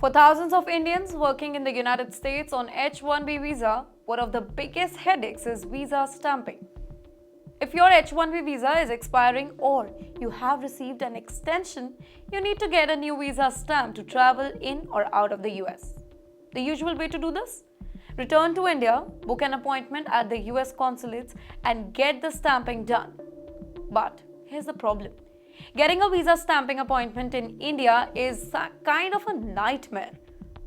For thousands of Indians working in the United States on H-1B visa, one of the biggest headaches is visa stamping. If your H-1B visa is expiring or you have received an extension, you need to get a new visa stamp to travel in or out of the US. The usual way to do this? Return to India, book an appointment at the US consulates and get the stamping done. But here's the problem. Getting a visa stamping appointment in India is kind of a nightmare.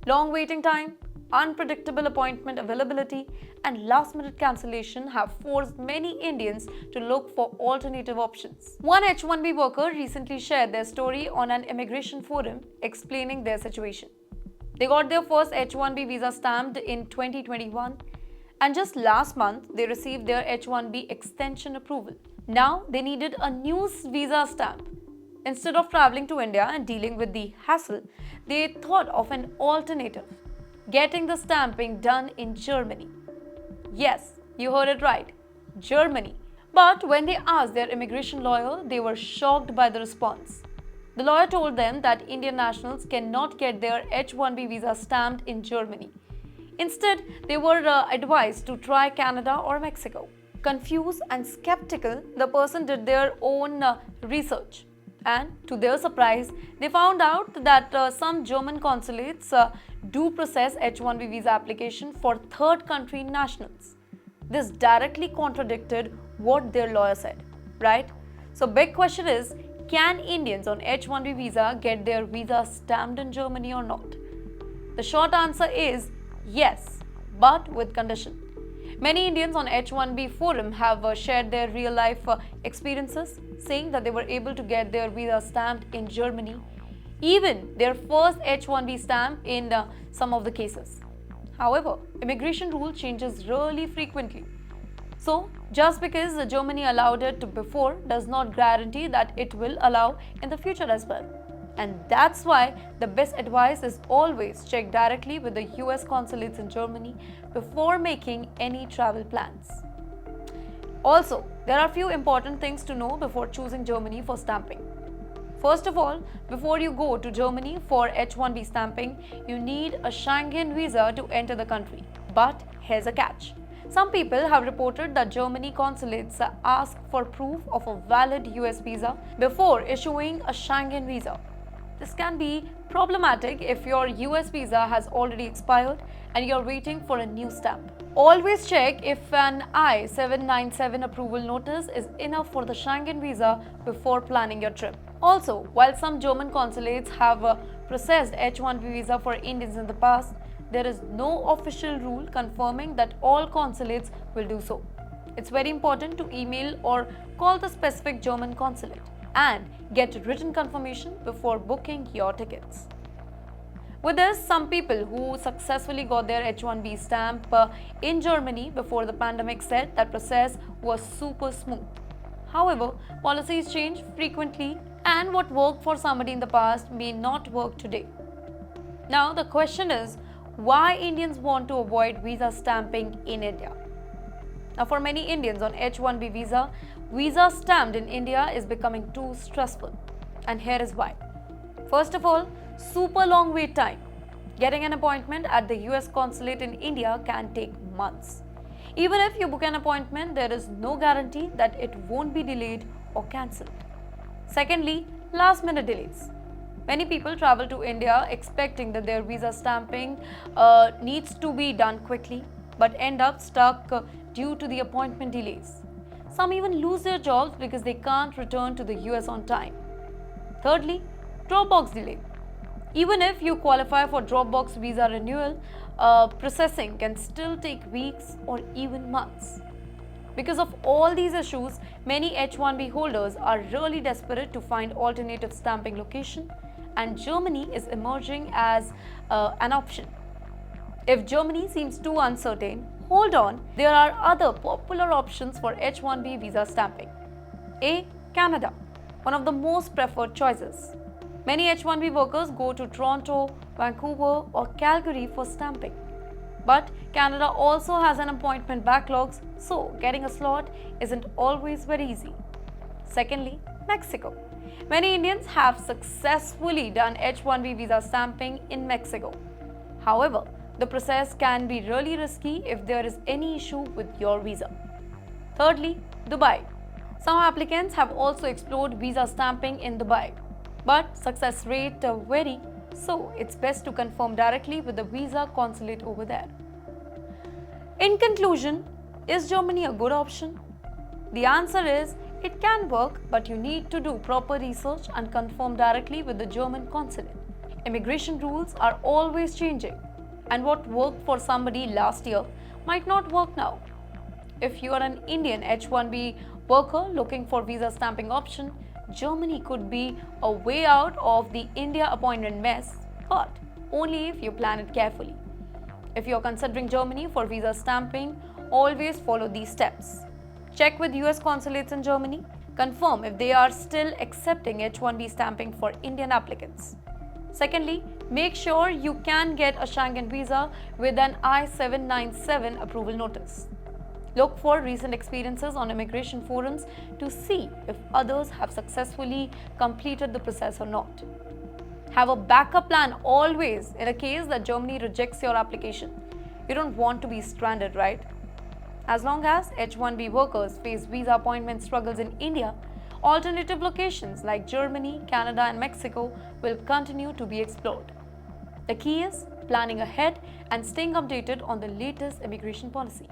Long waiting time, unpredictable appointment availability, and last-minute cancellation have forced many Indians to look for alternative options. One H-1B worker recently shared their story on an immigration forum explaining their situation. They got their first H-1B visa stamped in 2021, and just last month they received their H-1B extension approval. Now they needed a new visa stamp. Instead of traveling to India and dealing with the hassle, they thought of an alternative: getting the stamping done in Germany. Yes, you heard it right, Germany. But when they asked their immigration lawyer, they were shocked by the response. The lawyer told them that Indian nationals cannot get their H-1B visa stamped in Germany. Instead, they were advised to try Canada or Mexico. Confused and skeptical, the person did their own research. And to their surprise, they found out that some German consulates do process H-1B visa application for third country nationals. This directly contradicted what their lawyer said, right? So big question is, can Indians on H-1B visa get their visa stamped in Germany or not? The short answer is yes, but with condition. Many Indians on H-1B forum have shared their real-life experiences, saying that they were able to get their visa stamped in Germany, even their first H-1B stamp in some of the cases. However, immigration rule changes really frequently. So, just because Germany allowed it before does not guarantee that it will allow in the future as well. And that's why the best advice is always check directly with the US consulates in Germany before making any travel plans. Also, there are a few important things to know before choosing Germany for stamping. First of all, before you go to Germany for H-1B stamping, you need a Schengen visa to enter the country. But here's a catch. Some people have reported that Germany consulates ask for proof of a valid US visa before issuing a Schengen visa. This can be problematic if your US visa has already expired and you're waiting for a new stamp. Always check if an I-797 approval notice is enough for the Schengen visa before planning your trip. Also, while some German consulates have processed H-1B visa for Indians in the past, there is no official rule confirming that all consulates will do so. It's very important to email or call the specific German consulate and get written confirmation before booking your tickets. With this, some people who successfully got their H-1B stamp in Germany before the pandemic said that process was super smooth. However, policies change frequently and what worked for somebody in the past may not work today. Now the question is, why Indians want to avoid visa stamping in India? Now for many Indians on H-1B visa stamped in India is becoming too stressful. And here is why. First of all, super long wait time. Getting an appointment at the US consulate in India can take months. Even if you book an appointment, there is no guarantee that it won't be delayed or cancelled. Secondly, last-minute delays. Many people travel to India expecting that their visa stamping needs to be done quickly, but end up stuck due to the appointment delays. Some even lose their jobs because they can't return to the US on time. Thirdly, Dropbox delay. Even if you qualify for Dropbox visa renewal, processing can still take weeks or even months. Because of all these issues, many H-1B holders are really desperate to find alternative stamping location, and Germany is emerging as an option. If Germany seems too uncertain, hold on, there are other popular options for H-1B visa stamping. A. Canada, one of the most preferred choices. Many H-1B workers go to Toronto, Vancouver or Calgary for stamping. But Canada also has an appointment backlogs, so getting a slot isn't always very easy. Secondly, Mexico. Many Indians have successfully done H-1B visa stamping in Mexico. However, the process can be really risky if there is any issue with your visa. Thirdly, Dubai. Some applicants have also explored visa stamping in Dubai, but success rate vary, so it's best to confirm directly with the visa consulate over there. In conclusion, is Germany a good option? The answer is it can work, but you need to do proper research and confirm directly with the German consulate. Immigration rules are always changing, and what worked for somebody last year might not work now. If you are an Indian H-1B worker looking for visa stamping option, Germany could be a way out of the India appointment mess, but only if you plan it carefully. If you are considering Germany for visa stamping, always follow these steps. Check with US consulates in Germany. Confirm if they are still accepting H-1B stamping for Indian applicants. Secondly, make sure you can get a Schengen visa with an I-797 approval notice. Look for recent experiences on immigration forums to see if others have successfully completed the process or not. Have a backup plan always in a case that Germany rejects your application. You don't want to be stranded, right? As long as H-1B workers face visa appointment struggles in India, alternative locations like Germany, Canada, and Mexico will continue to be explored. The key is planning ahead and staying updated on the latest immigration policy.